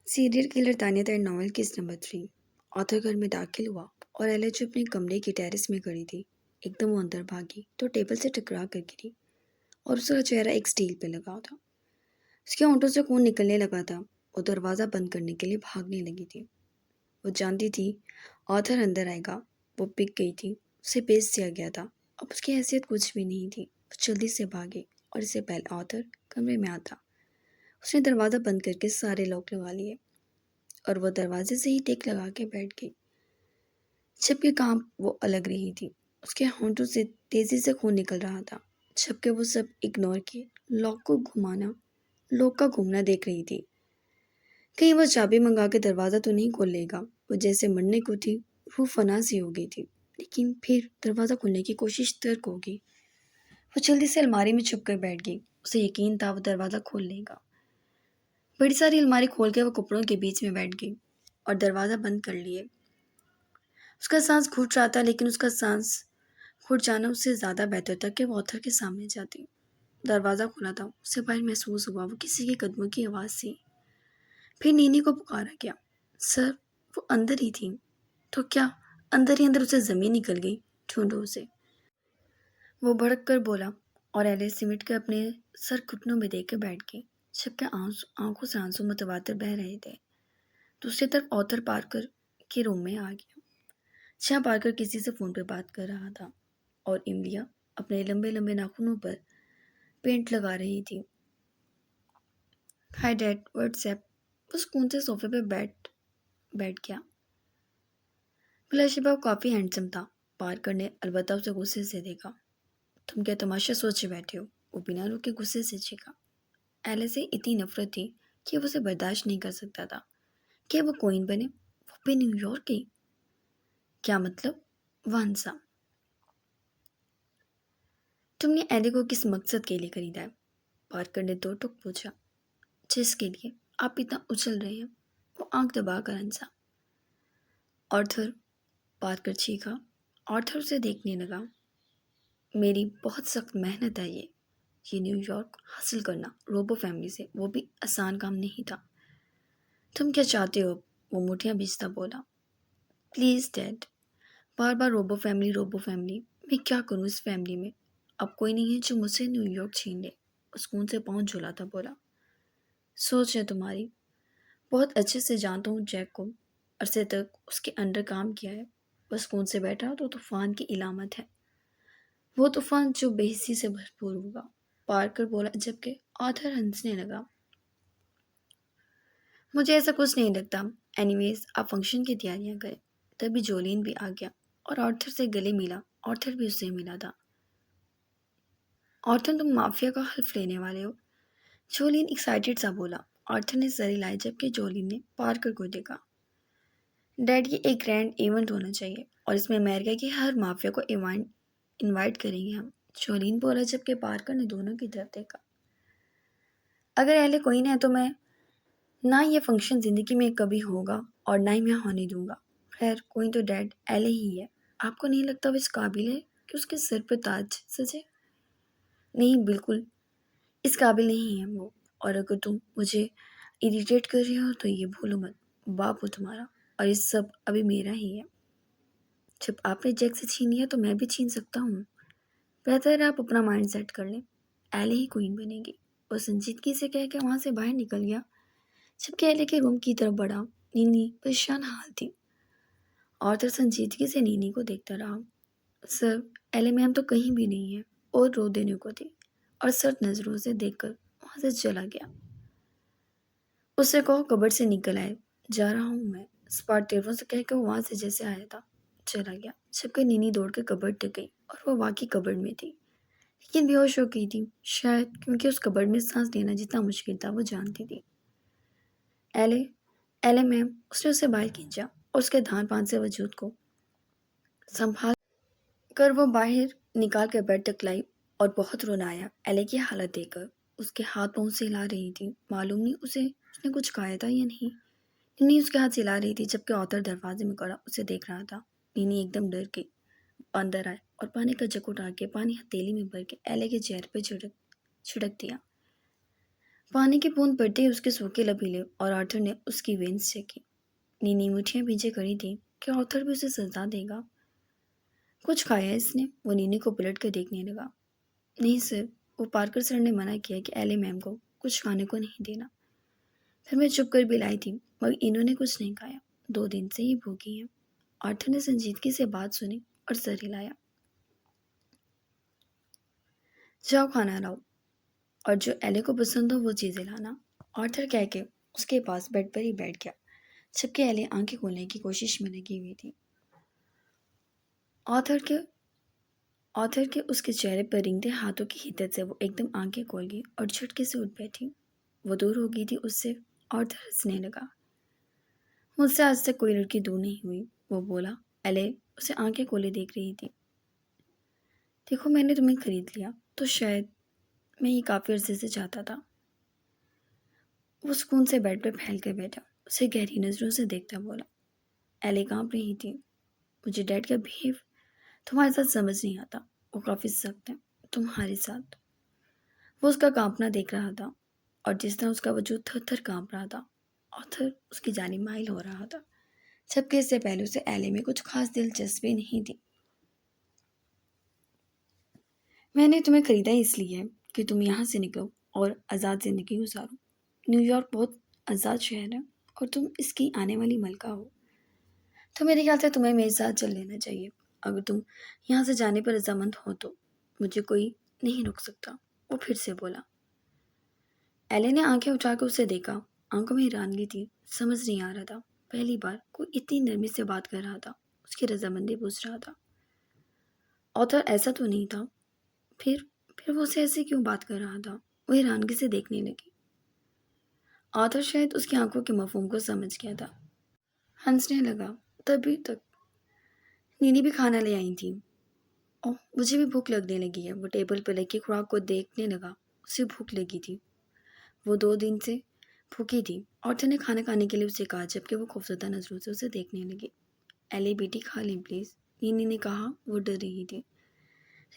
Serial killer Tanya ताई novel किस number 3। Author घर में दाखिल हुआ और एला जो अपने कमरे की टेरेस में खड़ी थी एकदम वो अंदर भागी तो टेबल से टकरा कर गिरी और उसका चेहरा एक स्टील पे लगा था। उसके होंठों से खून निकलने लगा था। वो दरवाज़ा बंद करने के लिए भागने लगी थी। वो जानती थी ऑथर अंदर आएगा। वो पिक गई थी, उसे बेच दिया गया था। अब उसकी हैसियत कुछ भी नहीं थी। वो जल्दी से भागी और इससे पहले ऑथर कमरे में आता उसने दरवाज़ा बंद करके सारे लॉक लगा लिए और वो दरवाजे से ही टेक लगा के बैठ गई। जबकि काम वो अलग रही थी। उसके होंठों से तेजी से खून निकल रहा था। जबकि वो सब इग्नोर किए लॉक का घूमना देख रही थी। कहीं वो चाबी मंगा के दरवाज़ा तो नहीं खोल लेगा। वो जैसे मरने को थी, रूह फना सी हो गई थी। लेकिन फिर दरवाज़ा खोलने की कोशिश तर्क होगी। वो जल्दी से अलमारी में छुप कर बैठ गई। उसे यकीन था वो दरवाज़ा खोल लेगा। बड़ी सारी अलमारी खोल के वो कपड़ों के बीच में बैठ गई और दरवाज़ा बंद कर लिए। उसका सांस घुट रहा था, लेकिन उसका सांस घुट जाना उससे ज़्यादा बेहतर था कि वो ऑथर के सामने जाती। दरवाज़ा खुला था। उसे बाहर महसूस हुआ वो किसी के कदमों की आवाज़ थी। फिर नीनी को पुकारा गया। सर, वो अंदर ही थी। तो क्या अंदर ही अंदर उसे ज़मीन निकल गई? ढूंढो उसे, वो भड़क कर बोला और एलिस सिमट के अपने सर घुटनों में देकर बैठ गई। सबके आंखों से आंसू मुतवातिर बह रहे थे। दूसरी तरफ ऑथर पार्कर के रूम में आ गया, जहाँ पार्कर किसी से फ़ोन पर बात कर रहा था और इमलिया अपने लंबे लंबे नाखूनों पर पेंट लगा रही थी। Hi dad, WhatsApp. वो सुकून से सोफे पे बैठ गया। बिलाशिबा काफ़ी हैंडसम था। पार्कर ने अलबत्ता उसे गुस्से से देखा। तुम क्या तमाशा सोचे बैठे हो? वो बिना रुके गुस्से से चीखा। एले से इतनी नफरत थी कि वो उसे बर्दाश्त नहीं कर सकता था। क्या वो क्वीन बने, वो भी न्यूयॉर्क की? क्या मतलब? वंसा, तुमने एले को किस मकसद के लिए खरीदा है? पार्कर ने दो टूक पूछा। जिसके लिए आप इतना उछल रहे हैं, वो आंख दबा कर हंसा। ऑर्थर, पार्कर चीखा। ऑर्थर उसे देखने लगा। मेरी बहुत सख्त मेहनत है ये न्यूयॉर्क हासिल करना, रोबो फैमिली से, वो भी आसान काम नहीं था। तुम क्या चाहते हो? वो मुठियां भींचता बोला। प्लीज़ डैड, बार बार रोबो फैमिली, मैं क्या करूं इस फैमिली में? अब कोई नहीं है जो मुझसे न्यूयॉर्क छीन ले। सुकून से पाँव झुलाता बोला। सोच है तुम्हारी, बहुत अच्छे से जानता हूँ जैक को, अरसे तक उसके अंडर काम किया है। बस सुकून से बैठा तो तूफान की इलामत है, वो तूफान जो बेहिसी से भरपूर होगा। पार्कर बोला, जबकि आर्थर हंसने लगा। मुझे ऐसा कुछ नहीं लगता। एनीवेज, आप फंक्शन की तैयारियां करें। तभी जोलीन भी आ गया और आर्थर से गले मिला। आर्थर भी उससे मिला था। आर्थर, तुम माफिया का हल्फ लेने वाले हो? जोलीन एक्साइटेड सा बोला। आर्थर ने सर हिलाई, जबकि जोलीन ने पार्कर को देखा। डैड, ये एक ग्रैंड इवेंट होना चाहिए और इसमें अमेरिका के हर माफिया को इनवाइट करेंगे हम, जोलीन बोला, जबकि पार्कर ने दोनों की तरफ देखा। अगर एले कोई नहीं है तो मैं ना ये फंक्शन ज़िंदगी में कभी होगा और ना ही मैं होने दूंगा। खैर, कोई तो डैड एले ही है। आपको नहीं लगता वो इस काबिल है कि उसके सर पर ताज सजे? नहीं, बिल्कुल इस काबिल नहीं है वो। और अगर तुम मुझे इरिटेट कर रही हो तो ये भूलो मत, बाप हो तुम्हारा और ये सब अभी मेरा ही है। जब आपने जैक से छीन लिया तो मैं भी छीन सकता हूँ। बेहतर है आप अपना माइंड सेट कर लें, एले ही क्वीन बनेगी। और संजीदगी से कह के वहाँ से बाहर निकल गया। जबकि एले के रूम की तरफ बढ़ा। नीनी परेशान हाल थी। आर्थर संजीदगी से नीनी को देखता रहा। सर, एले मैम तो कहीं भी नहीं है, और रो देने को थी और सर्द नज़रों से देखकर वहाँ से चला गया। उससे कहो कबर्ड से निकल आए, जा रहा हूँ मैं। स्पार्ट टेलीफोन से कहकर वो वहाँ से जैसे आया था चला गया। जबकि नीनी दौड़ के कबर्ड तक गई और वो वाकई कबर्ड में थी, लेकिन बेहोश हो गई थी। शायद क्योंकि उस कबर्ड में सांस लेना जितना मुश्किल था वो जानती थी। एले, एले मैम, उसने उसे बाहर खींचा और उसके धान पान से वजूद को संभाल कर वो बाहर निकाल कर बेड तक लाई और बहुत रोना आया एले की हालत देखकर। उसके हाथ पाँव से हिला रही थी। मालूम नहीं उसने कुछ खाया था या नहीं। नीनी उसके हाथ हिला रही थी, जबकि ऑथर दरवाजे में खड़ा उसे देख रहा था। नीनी एकदम डर गई, अंदर आए और पानी का जग उठा के पानी हथेली में भर के एले के चेहरे पर छिड़क दिया। پانی کی بوند پڑتے ہی اس کے سوکھے لب ہلے اور آرتھر نے اس کی وینس چیک کی۔ نینی مٹھیاں پیچھے کھڑی تھی کہ آرتھر بھی اسے سزا دے گا۔ کچھ کھایا اس نے؟ وہ نینی کو پلٹ کر دیکھنے لگا۔ نہیں سر، وہ پارکر سر نے منع کیا کہ ایلے میم کو کچھ کھانے کو نہیں دینا۔ پھر میں چھپ کر بھی لائی تھی مگر انہوں نے کچھ نہیں کھایا، 2 دن سے ہی بھوکی ہیں۔ آرتھر نے سنجیدگی سے بات سنی اور سر ہلایا۔ جاؤ کھانا لاؤ اور جو ایلے کو پسند ہو وہ چیزیں لانا، آرتھر کہہ کے اس کے پاس بیڈ پر ہی بیٹھ گیا، جبکہ ایلے آنکھیں کھولنے کی کوشش میں لگی ہوئی تھی۔ آرتھر کے اس کے چہرے پر رنگتے ہاتھوں کی حدت سے وہ ایک دم آنکھیں کھول گئی اور جھٹکے سے اٹھ بیٹھی۔ وہ دور ہو گئی تھی اس سے۔ آرتھر ہنسنے لگا۔ مجھ سے آج تک کوئی لڑکی دور نہیں ہوئی، وہ بولا۔ ایلے اسے آنکھیں کھولے دیکھ رہی تھی۔ دیکھو میں نے تمہیں خرید لیا تو شاید میں یہ کافی عرصے سے چاہتا تھا۔ وہ سکون سے بیڈ پہ پھیل کر بیٹھا، اسے گہری نظروں سے دیکھتا بولا۔ ایلے کانپ رہی تھی۔ مجھے ڈیڈ کا بہیو تمہارے ساتھ سمجھ نہیں آتا، وہ کافی سخت ہے تمہارے ساتھ۔ وہ اس کا کانپنا دیکھ رہا تھا اور جس طرح اس کا وجود تھر تھر کانپ رہا تھا، آرتھر اس کی جانب مائل ہو رہا تھا، جبکہ اس سے پہلے اسے ایلے میں کچھ خاص دلچسپی نہیں تھی۔ میں نے تمہیں خریدا اس لیے کہ تم یہاں سے نکلو اور آزاد زندگی گزارو۔ نیو یارک بہت آزاد شہر ہے اور تم اس کی آنے والی ملکہ ہو، تو میرے خیال سے تمہیں میرے ساتھ چل لینا چاہیے۔ اگر تم یہاں سے جانے پر رضامند ہو تو مجھے کوئی نہیں روک سکتا، وہ پھر سے بولا۔ ایلے نے آنکھیں اٹھا کر اسے دیکھا، آنکھوں میں حیرانگی تھی، سمجھ نہیں آ رہا تھا، پہلی بار کوئی اتنی نرمی سے بات کر رہا تھا، اس کی رضامندی پوچھ رہا تھا۔ آرتھر ایسا تو نہیں تھا، پھر وہ اسے ایسے کیوں بات کر رہا تھا؟ وہ حیرانگی سے دیکھنے لگی۔ آرتھر شاید اس کی آنکھوں کے مفہوم کو سمجھ گیا تھا، ہنسنے لگا۔ تبھی تک نینی بھی کھانا لے آئی تھی۔ اوہ مجھے بھی بھوک لگنے لگی ہے۔ وہ ٹیبل پر رکھی خوراک کو دیکھنے لگا، اسے بھوک لگی تھی، وہ 2 دن سے بھوکی تھی۔ آرتھر نے کھانا کھانے کے لیے اسے کہا جبکہ وہ خوفزدہ نظروں سے اسے دیکھنے لگی۔ ایلی بیٹی کھا لیں پلیز، نینی نے کہا، وہ ڈر رہی تھی۔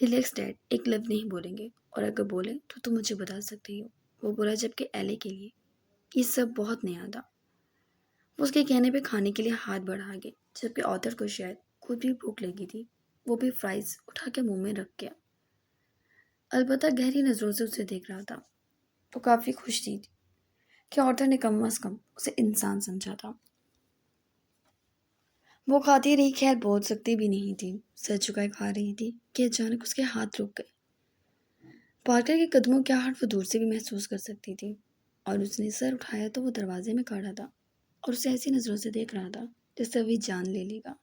ریلیکس ڈیڈ، ایک لفظ نہیں بولیں گے اور اگر بولے تو تم مجھے بتا سکتے ہو، وہ بولا جبکہ ایلے کے لیے یہ سب بہت نیا تھا۔ وہ اس کے کہنے پہ کھانے کے لیے ہاتھ بڑھا گئی جبکہ آرتھر کو شاید خود بھی بھوک لگی تھی۔ وہ بھی فرائز اٹھا کے منہ میں رکھ گیا، البتہ گہری نظروں سے اسے دیکھ رہا تھا۔ وہ کافی خوش تھی کہ آرتھر نے کم از کم اسے انسان سمجھا تھا۔ وہ کھاتی رہی، خیر بول سکتی بھی نہیں تھی، سر جھکائے کھا رہی تھی کہ اچانک اس کے ہاتھ رک گئے۔ پارکر کے قدموں کی آہٹ وہ دور سے بھی محسوس کر سکتی تھی اور اس نے سر اٹھایا تو وہ دروازے میں کھڑا تھا اور اسے ایسی نظروں سے دیکھ رہا تھا جیسے ابھی جان لے لے گا۔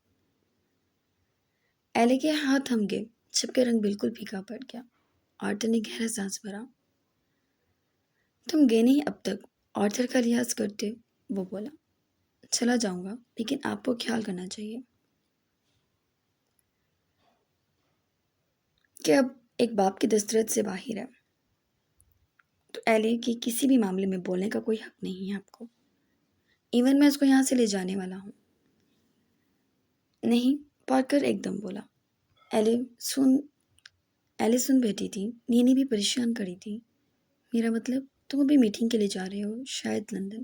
ایلے کے ہاتھ تھم گئے جبکہ رنگ بالکل پھیکا پڑ گیا۔ آرتھر نے گہرا سانس بھرا۔ تم گئے نہیں اب تک، آرتھر کا لحاظ کرتے وہ بولا۔ چلا جاؤں گا لیکن آپ کو خیال کرنا چاہیے کہ اب ایک باپ کی دسترس سے باہر ہے، تو ایلے کی کسی بھی معاملے میں بولنے کا کوئی حق نہیں ہے آپ کو، ایون میں اس کو یہاں سے لے جانے والا ہوں۔ نہیں، پارکر ایک دم بولا۔ ایلے سن بیٹھی تھی، نینی بھی پریشان کھڑی تھی۔ میرا مطلب تم ابھی میٹنگ کے لیے جا رہے ہو، شاید لندن،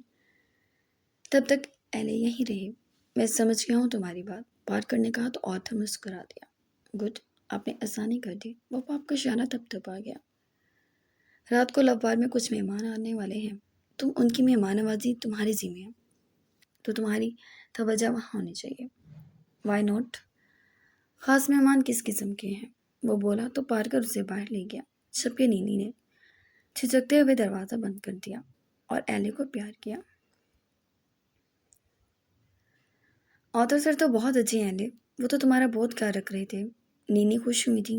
تب تک ایلے یہیں رہے۔ میں سمجھ گیا ہوں تمہاری بات، پارکر نے کہا تو آرتھر مسکرا دیا۔ گڈ، آپ نے آسانی کر دی۔ وہ آپ کا اشارہ تب آ گیا۔ رات کو لب بار میں کچھ مہمان آنے والے ہیں، تم ان کی مہمان نوازی تمہاری ذمہ ہے، تو تمہاری توجہ وہاں ہونی چاہیے۔ Why not? خاص مہمان کس قسم کے ہیں؟ وہ بولا تو پارکر اسے باہر لے گیا جبکہ نینی نے جھجکتے ہوئے دروازہ بند کر دیا اور ایلے کو پیار کیا۔ آرتھر سر تو بہت اچھے ہیں ایلے، وہ تو تمہارا بہت خیال رکھ رہے تھے۔ نینی خوش ہوئی تھی۔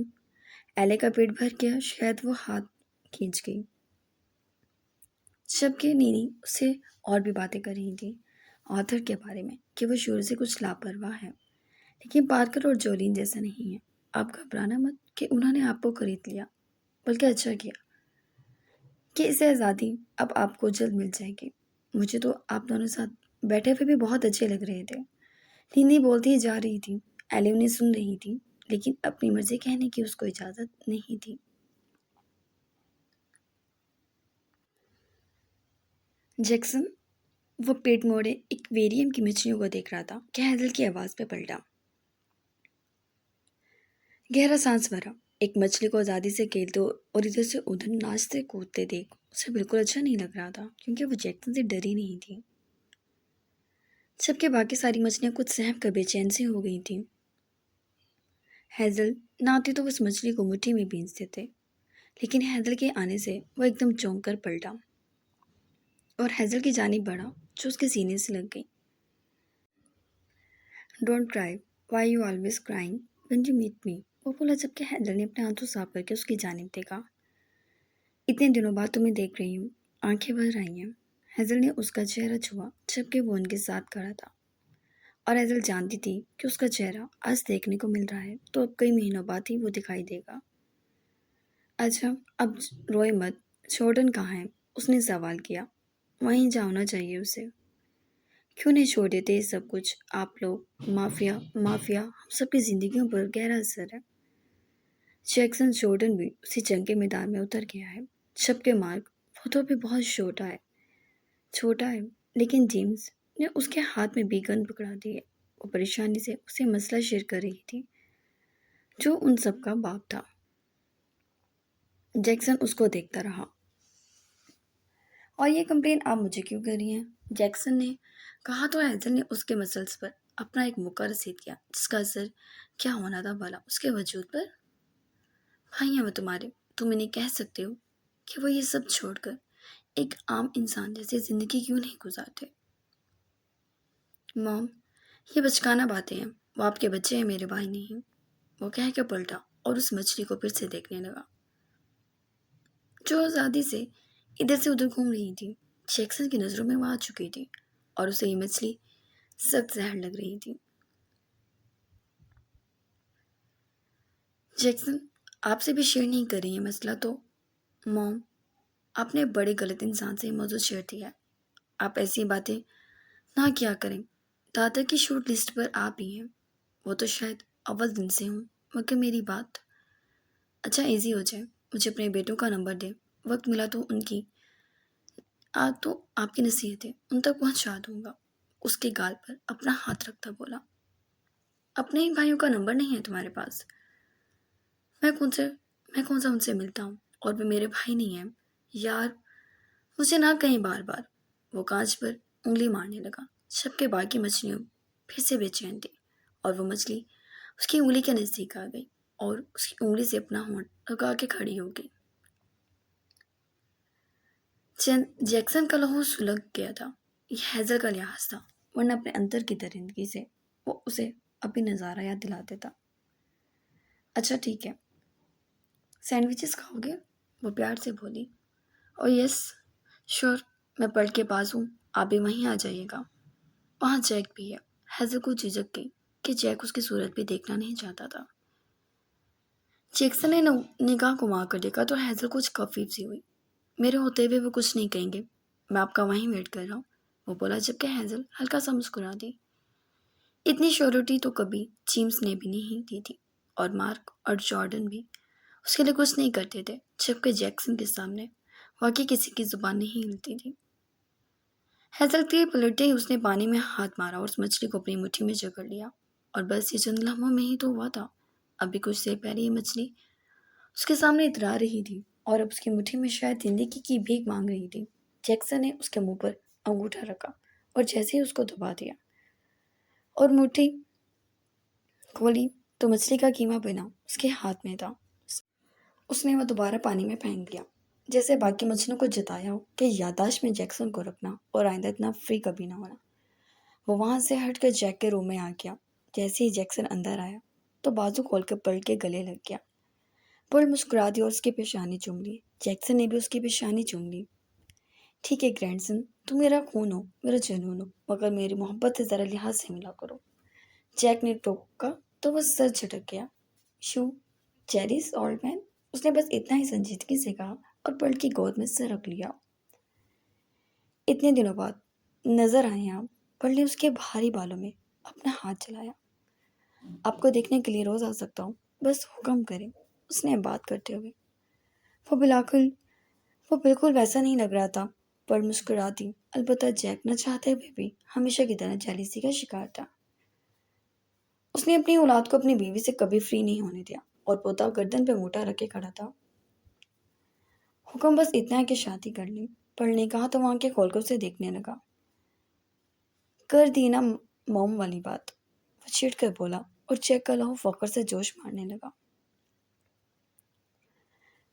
ایلے کا پیٹ بھر گیا، شاید وہ ہاتھ کھینچ گئی جبکہ نینی اس سے اور بھی باتیں کر رہی تھی آرتھر کے بارے میں کہ وہ شروع سے کچھ لاپرواہ ہے، لیکن پارکر اور جولین جیسا نہیں ہے۔ آپ گھبرانا مت کہ انہوں نے آپ کو خرید لیا، بلکہ اچھا کیا کہ اسے آزادی اب آپ کو جلد مل جائے گی۔ مجھے تو آپ دونوں ساتھ بیٹھے ہوئے بھی بہت اچھے لگ رہے تھے، نینی بولتی جا رہی تھی۔ ایلی انہیں سن رہی تھی لیکن اپنی مرضی کہنے کی اس کو اجازت نہیں تھی۔ जैक्सन वो पेट मोड़े एक्वेरियम की मछलियों को देख रहा था कि हैदल की आवाज़ पे पलटा। गहरा सांस भरा। एक मछली को आज़ादी से खेलते और इधर से उधर नाचते कूदते देख उसे बिल्कुल अच्छा नहीं लग रहा था, क्योंकि वो जैक्सन से डरी नहीं थी, जबकि बाकी सारी मछलियां कुछ सहम कर बेचैन सी हो गई थीं। हैज़ल ना आती तो उस मछली को मुट्ठी में भींचते थे, लेकिन हैज़ल के आने से वो एकदम चौंक कर पलटा और हैज़ल की जानिब बढ़ा, जो उसके सीने से लग गई। Don't cry, why you always crying when you meet me, वो बोला, जबकि हैज़ल ने अपने आंसू साफ करके उसकी जानिब देखा। इतने दिनों बाद तुम्हें देख रही हूँ, आंखें भर आई हैं। हैज़ल ने उसका चेहरा छुआ, जबकि वो उनके साथ खड़ा था, और हैज़ल जानती थी कि उसका चेहरा आज देखने को मिल रहा है तो अब कई महीनों बाद ही वो दिखाई देगा। अच्छा, अब रोए मत। जॉर्डन कहाँ है? उसने सवाल किया। वहीं जाना चाहिए उसे। क्यों नहीं छोड़ देते ये सब कुछ? आप लोग माफिया माफिया हम सबकी जिंदगियों पर गहरा असर है। जैक्सन जॉर्डन भी उसी जंग के मैदान में उतर गया है, जबकि मार्क वो तो अभी बहुत छोटा है, लेकिन जेम्स ने उसके हाथ में भी गन पकड़ा दी है। वो परेशानी से उसे मसला शेयर कर रही थी, जो उन सब का बाप था। जैक्सन उसको देखता रहा। और ये कंप्लेन आप मुझे क्यों कर रही हैं? जैक्सन ने कहा तो हैजल ने उसके मसल्स पर अपना एक मुक्का रसीद किया, जिसका असर क्या होना था भला उसके वजूद पर। भाई हैं वो तुम्हारे, तुम इन्हें कह सकते हो कि वो ये सब छोड़कर एक आम इंसान जैसी जिंदगी क्यों नहीं गुजारते। मॉम, ये बचकाना बातें हैं, वो आपके बच्चे हैं, मेरे भाई नहीं। वो कह के पलटा और उस मछली को फिर से देखने लगा, जो आज़ादी से इधर से उधर घूम रही थी। जैक्सन की नज़रों में वो आ चुकी थी और उसे ये मछली सख्त जहर लग रही थी। जैक्सन आपसे भी शेयर नहीं कर रही है मसला तो। मॉम, आपने बड़े गलत इंसान से ये मौजूद शेयर दिया है। आप ऐसी बातें ना किया करें। दादा की शॉर्ट लिस्ट पर आप ही हैं। वो तो शायद अव्वल दिन से हूँ, मगर मेरी बात अच्छा इजी हो जाए। मुझे अपने बेटों का नंबर दे, वक्त मिला तो उनकी आज तो आपकी नसीहतें उन तक पहुँचा दूंगा। उसके गाल पर अपना हाथ रखता बोला, अपने ही भाइयों का नंबर नहीं है तुम्हारे पास? मैं कौन से मैं कौन सा उनसे मिलता हूँ, और वे मेरे भाई नहीं हैं। यार, मुझे ना कहीं बार बार। वो कांच पर उंगली मारने लगा, जबकि बाकी मछलियाँ फिर से बेचैन थी, और वो मछली उसकी उंगली के नज़दीक आ गई और उसकी उंगली से अपना होंठ लगा के खड़ी हो गई। जैक्सन का लहू सुलग गया था। यह हैजल का लिहाज था, वरना अपने अंदर की दरिंदगी से वो उसे अभी नज़ारा याद दिला देता। अच्छा ठीक है, सैंडविचेस खाओगे? वो प्यार से बोली। और यस, श्योर, मैं पढ़ के पास हूँ, आप भी वहीं आ जाइएगा। वहाँ जैक भी है। हैजल को झिझक गई कि जैक उसकी सूरत भी देखना नहीं चाहता था। जैक्सन ने निगाह घुमा कर देखा तो हैजल कुछ कफीफ सी हुई। मेरे होते हुए वो कुछ नहीं कहेंगे, मैं आपका वहीं वेट कर रहा हूँ, वो बोला, जबकि हैजल हल्का सा मुस्कुरा दी। इतनी श्योरिटी तो कभी जेम्स ने भी नहीं दी थी, और मार्क और जॉर्डन भी उसके लिए कुछ नहीं करते थे, जबकि जैक्सन के सामने वाकई किसी की जुबान नहीं हिलती थी। हैजल के पलटते ही उसने पानी में हाथ मारा और उस मछली को अपनी मुट्ठी में जकड़ लिया। और बस ये चंद लम्हों में ही तो हुआ था। अभी कुछ देर पहले ये मछली उसके सामने इतरा रही थी और अब उसकी मुट्ठी में शायद जिंदगी की भीख मांग रही थी। जैक्सन ने उसके मुंह पर अंगूठा रखा और जैसे ही उसको दबा दिया और मुट्ठी खोली तो मछली का कीमा बना उसके हाथ में था। उसने वह दोबारा पानी में फेंक दिया, जैसे बाकी मछलियों को जताया हो कि याददाश्त में जैक्सन को रखना और आइंदा इतना फ्री कभी ना होना। वो वहाँ से हटकर जैक के रूम में आ गया। जैसे ही जैक्सन अंदर आया तो बाजू खोलकर पलट के गले लग गया। पल मुस्कुरा दी और उसकी पेशानी चूम ली। जैक्सन ने भी उसकी पेशानी चूम ली। ठीक है ग्रैंडसन, तुम मेरा खून हो, मेरा जुनून हो, मगर मेरी मोहब्बत से ज़रा लिहाज से मिला करो। जैक ने टोका तो वह सर झटक गया। शू, जेरिस ओल्ड मैन, उसने बस इतना ही संजीदगी से कहा और पलट की गोद में सर रख लिया। इतने दिनों बाद नजर आए आप। पल ने उसके भारी बालों में अपना हाथ चलाया। आपको देखने के लिए रोज आ सकता हूँ, बस हुक्म करें, उसने बात करते हुए। वो बिल्कुल वो बिल्कुल वैसा नहीं लग रहा था। پر مسکراتی، البتہ جیک نہ چاہتے ہوئے بھی ہمیشہ کی طرح جیلیسی کا شکار تھا۔ اس نے اپنی اولاد کو اپنی بیوی سے کبھی فری نہیں ہونے دیا اور پوتا گردن پہ موٹا رکھ کے کھڑا تھا۔ حکم بس اتنا ہے کہ شادی کر لی، پڑھنے کہا تو وہاں کے کھول کر اسے دیکھنے لگا۔ کر دی نا موم والی بات، وہ چڑ کر بولا اور چیک کا لہو فخر سے جوش مارنے لگا۔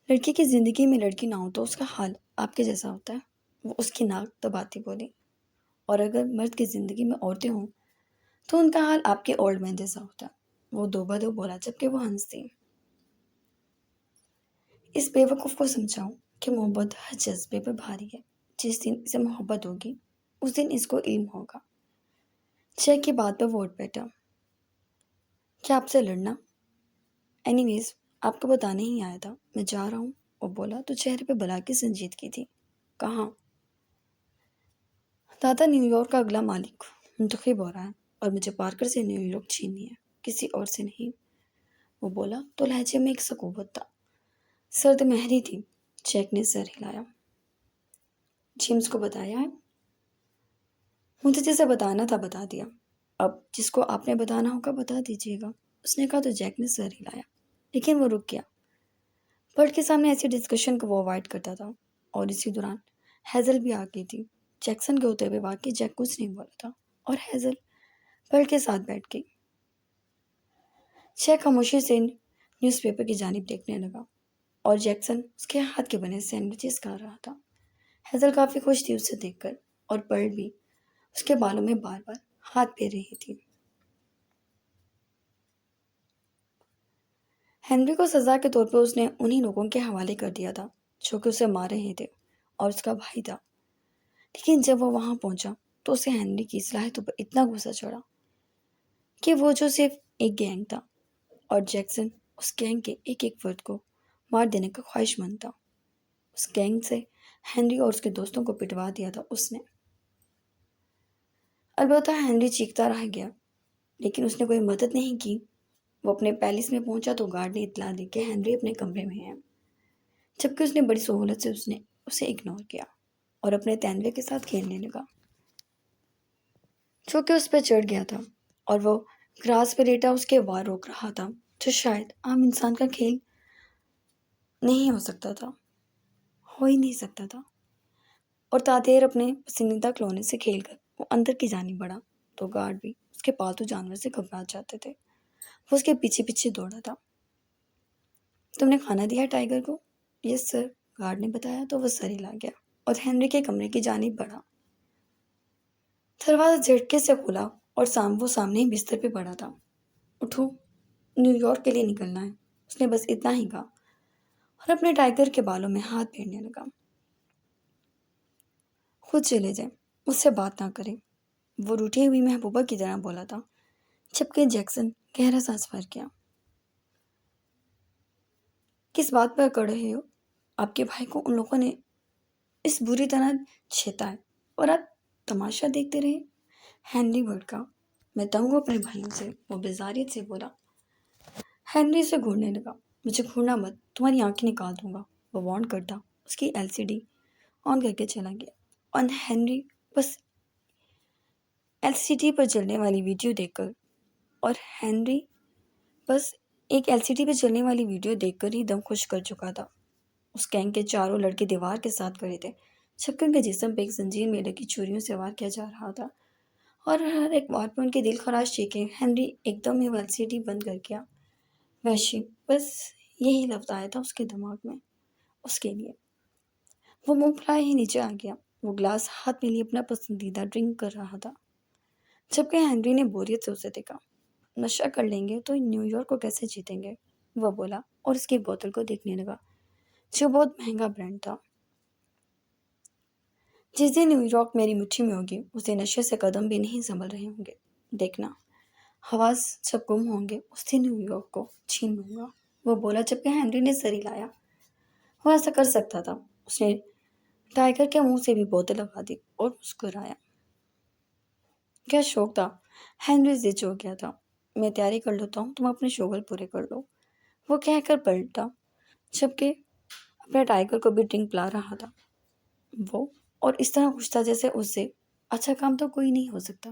لڑکی کی زندگی میں لڑکی نہ ہو تو اس کا حال آپ کے جیسا ہوتا ہے، وہ اس کی ناک دباتی بولی۔ اور اگر مرد کی زندگی میں عورتیں ہوں تو ان کا حال آپ کے اولڈ مین جیسا ہوتا ہے، وہ دو بدو بولا جبکہ وہ ہنسی۔ اس بے وقوف کو سمجھاؤں کہ محبت ہر جذبے پر بھاری ہے، جس دن اسے محبت ہوگی اس دن اس کو علم ہوگا۔ چیک کی بات پر وہ اٹھ بیٹھا۔ کیا آپ سے لڑنا؟ اینی ویز آپ کو بتانے ہی آیا تھا، میں جا رہا ہوں، وہ بولا تو چہرے پہ بلا کی سنجیدگی تھی۔ کہاں؟ دادا نیو یارک کا اگلا مالک منتخب ہو رہا ہے اور مجھے پارکر سے نیو یارک چھیننی ہے، کسی اور سے نہیں، وہ بولا تو لہجے میں ایک سکوت تھا۔ سرد مہری تھی۔ چیک نے سر ہلایا۔ جیمز کو بتایا ہے؟ مجھے جسے بتانا تھا بتا دیا، اب جس کو آپ نے بتانا ہوگا بتا دیجیے گا، اس نے کہا تو جیک نے سر ہلایا، لیکن وہ رک گیا۔ برڈ کے سامنے ایسی ڈسکشن کو وہ اوائڈ کرتا تھا، اور اسی دوران ہیزل بھی آ گئی تھی۔ جیکسن کے ہوتے ہوئے واقعی جیک کچھ نہیں بولا تھا اور ہیزل برڈ کے ساتھ بیٹھ گئی۔ جیک خاموشی سے نیوز پیپر کی جانب دیکھنے لگا اور جیکسن اس کے ہاتھ کے بنے سینڈوچز کھا رہا تھا۔ ہیزل کافی خوش تھی اسے دیکھ کر، اور برڈ بھی اس کے بالوں میں بار بار ہاتھ پھیر رہی تھی۔ ہنری کو سزا کے طور پر اس نے انہی لوگوں کے حوالے کر دیا تھا جو کہ اسے مار رہے تھے اور اس کا بھائی تھا، لیکن جب وہ وہاں پہنچا تو اسے ہنری کی صلاحیتوں پر اتنا غصہ چڑھا کہ وہ جو صرف ایک گینگ تھا اور جیکسن اس گینگ کے ایک ایک فرد کو مار دینے کا خواہش مند تھا، اس گینگ سے ہنری اور اس کے دوستوں کو پٹوا دیا تھا اس نے۔ البتہ ہنری چیختا رہ گیا، لیکن اس نے کوئی مدد نہیں کی۔ وہ اپنے پیلس میں پہنچا تو گارڈ نے اطلاع دی کہ ہنری اپنے کمرے میں ہے، جبکہ اس نے بڑی سہولت سے اسے اگنور کیا اور اپنے تینوے کے ساتھ کھیلنے لگا جو کہ اس پہ چڑھ گیا تھا، اور وہ گراس پہ لیٹا اس کے وار روک رہا تھا جو شاید عام انسان کا کھیل نہیں ہو سکتا تھا، ہو ہی نہیں سکتا تھا۔ اور تادیر اپنے پسندیدہ کھلونے سے کھیل کر وہ اندر کی جانب بڑھا تو گارڈ بھی اس کے پالتو جانور سے گھبرا جاتے تھے، وہ اس کے پیچھے پیچھے دوڑا تھا۔ تم نے کھانا دیا ٹائیگر کو؟ یس سر، گارڈ نے بتایا تو وہ سر ہلا گیا اور ہنری کے کمرے کی جانب بڑھا۔ دروازہ جھٹکے سے کھلا اور وہ سامنے ہی بستر پہ پڑا تھا۔ اٹھو، نیو یارک کے لیے نکلنا ہے، اس نے بس اتنا ہی کہا اور اپنے ٹائیگر کے بالوں میں ہاتھ پھیرنے لگا۔ خود چلے جائیں، مجھ سے بات نہ کریں، وہ روٹھی ہوئی محبوبہ کی طرح بولا تھا، جبکہ جیکسن گہرا سانس بھر گیا۔ کس بات پر اکڑ رہے ہو؟ آپ کے بھائی کو ان لوگوں نے اس بری طرح چھیتا ہے اور آپ تماشا دیکھتے رہے؟ ہنری بھڑکا۔ میں تنگ ہوں اپنے بھائیوں سے، وہ بیزاریت سے بولا۔ ہنری سے گھورنے لگا۔ مجھے گھورنا مت، تمہاری آنکھیں نکال دوں گا، وہ وارن کرتا اس کی LCD آن کر کے چلا گیا، اور ہنری بس LCD پر چلنے والی ویڈیو دیکھ کر اور ہنری بس ایک LCD پہ چلنے والی ویڈیو دیکھ کر ہی دم خوش کر چکا تھا۔ اس گینگ کے چاروں لڑکے دیوار کے ساتھ کھڑے تھے، جبکہ ان کے جسم پہ ایک زنجیر میں لگی چھریوں سے وار کیا جا رہا تھا، اور ہر ایک وار پہ ان کے دل خراش چیخیں۔ ہنری ایک دم ہی وہ LCD بند کر گیا۔ وحشی، بس یہی لفظ آیا تھا اس کے دماغ میں اس کے لیے۔ وہ منہ پھلائے ہی نیچے آ گیا۔ وہ گلاس ہاتھ میں لیے اپنا پسندیدہ ڈرنک کر رہا تھا، جبکہ ہنری نے بوریت سے اسے دیکھا۔ نشہ کر لیں گے تو نیو یارک کو کیسے جیتیں گے، وہ بولا اور اس کی بوتل کو دیکھنے لگا جو بہت مہنگا برانڈ تھا۔ جس دن نیو یارک میری مٹھی میں ہوگی اس دن نشے سے قدم بھی نہیں سنبھل رہے ہوں گے، دیکھنا، حواس جب گم ہوں گے اس دن نیو یارک کو چھین لوں گا، وہ بولا، جبکہ ہنری نے سر ہلایا۔ وہ ایسا کر سکتا تھا، اس نے ٹائیگر کے منہ سے بھی بوتل لگا دی اور مسکرایا۔ کیا شوق تھا، ہنری زچ ہو گیا تھا۔ میں تیاری کر لیتا ہوں، تم اپنے شوگر پورے کر لو، وہ کہہ کر پلٹا، جبکہ اپنے ٹائیگر کو بھی ڈرنک پلا رہا تھا۔ وہ اور اس طرح خوش تھا جیسے اس سے اچھا کام تو کوئی نہیں ہو سکتا۔